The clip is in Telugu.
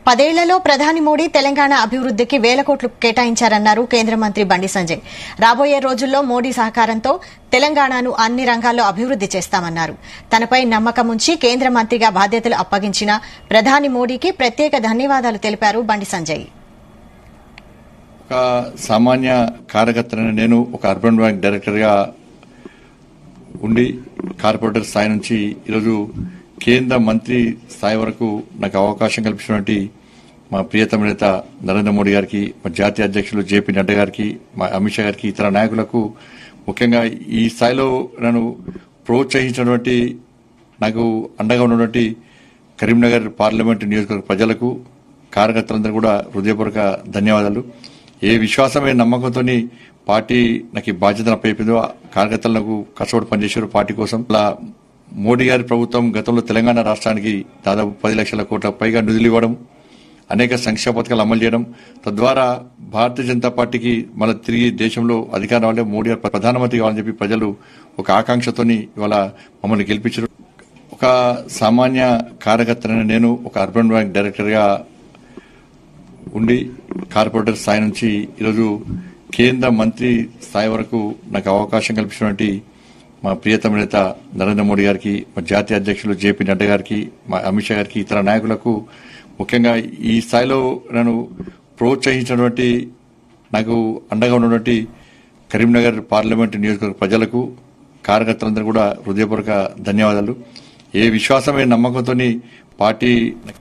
10 ఏళ్లలో ప్రధాని మోడీ తెలంగాణ అభివృద్దికి వేల కోట్లు కేటాయించారన్నారు కేంద్ర మంత్రి బండి సంజయ్. రాబోయే రోజుల్లో మోడీ సహకారంతో తెలంగాణను అన్ని రంగాల్లో అభివృద్ది చేస్తామన్నారు. తనపై నమ్మకం ఉంచి కేంద్ర మంత్రిగా బాధ్యతలు అప్పగించిన ప్రధాని మోడీకి ప్రత్యేక ధన్యవాదాలు తెలిపారు బండి సంజయ్. ఒక సామాన్య కార్యకర్తని నేను ఒక అర్బన్ బ్యాంక్ డైరెక్టర్ గా ఉండి కార్పొరేటర్ స్థాయి నుంచి ఈరోజు కేంద్ర మంత్రి స్థాయి వరకు నాకు అవకాశం కల్పించినటువంటి మా ప్రియతమ నేత నరేంద్ర మోడీ గారికి, మా జాతీయ అధ్యక్షులు జేపీ నడ్డా గారికి, మా అమిత్ షా గారికి, ఇతర నాయకులకు, ముఖ్యంగా ఈ స్థాయిలో నన్ను ప్రోత్సహించినటువంటి, నాకు అండగా ఉన్నటువంటి కరీంనగర్ పార్లమెంటు నియోజకవర్గ ప్రజలకు, కార్యకర్తలందరూ కూడా హృదయపూర్వక ధన్యవాదాలు. ఏ విశ్వాసమైన నమ్మకంతో పార్టీ నాకు బాధ్యతను అప్పచెప్పిందో కార్యకర్తలకు కష్టపడి పనిచేశారు పార్టీ కోసం. అలా మోడీ గారి ప్రభుత్వం గతంలో తెలంగాణ రాష్ట్రానికి దాదాపు 10 లక్షల కోట్ల పైగా నిధులు ఇవ్వడం, అనేక సంక్షేమ పథకాలు అమలు చేయడం, తద్వారా భారతీయ జనతా పార్టీకి మళ్ళీ తిరిగి దేశంలో అధికారం రావాలంటే మోడీ గారు ప్రధానమంత్రి కావాలని చెప్పి ప్రజలు ఒక ఆకాంక్షతోని ఇవాళ మమ్మల్ని గెలిపించారు. ఒక సామాన్య కార్యకర్తని నేను ఒక అర్బన్ బ్యాంక్ డైరెక్టర్ గా ఉండి కార్పొరేటర్ స్థాయి నుంచి ఈరోజు కేంద్ర మంత్రి స్థాయి వరకు నాకు అవకాశం కల్పించినటువంటి మా ప్రియతమ నేత నరేంద్ర మోడీ గారికి, మా జాతీయ అధ్యక్షులు జేపీ నడ్డా గారికి, మా అమిత్ షా గారికి, ఇతర నాయకులకు, ముఖ్యంగా ఈ స్థాయిలో నన్ను ప్రోత్సహించినటువంటి, నాకు అండగా ఉన్నటువంటి కరీంనగర్ పార్లమెంటు నియోజకవర్గ ప్రజలకు, కార్యకర్తలందరూ కూడా హృదయపూర్వక ధన్యవాదాలు. ఏ విశ్వాసమైన నమ్మకంతో పార్టీ